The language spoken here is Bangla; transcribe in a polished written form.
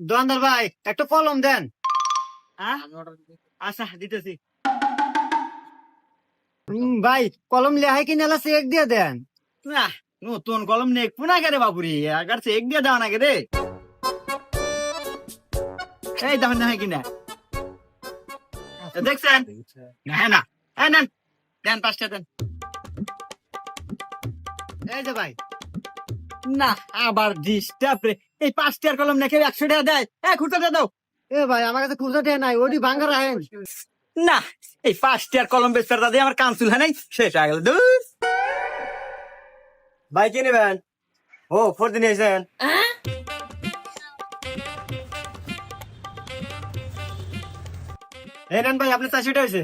দোকানদার ভাই একটা কলম দেন। আচ্ছা দিতেছি। ভাই কলম লেহাই কিনে এলা চেক দিয়ে দেন। না নতুন কলম নেই পুনা কে রে বাপুরি আগার চেক দিয়ে দেওয়া নাকি রে। এই দেখুন না কিনা দেখছেন না না নেন দেন 5টা দেন। এই যে ভাই না আবার ডিস্টার্ব রে। এই 5টার কলম নাকি 100 টাকা দেয়। খুঁটাটা দাও। এ ভাই আমার কাছে খুচরা টেয়া নাই, ওটি ভাঙ্গা রাখেন। না এই 5টার কলম বেচার দাদা আমার কানসুল হয় নাই শেষ হয়ে গেল দূর। ভাই কি নেবেন? ও 4 দিন এসেছেন। এই নেন ভাই আপনি 400 টাকা হয়েছে।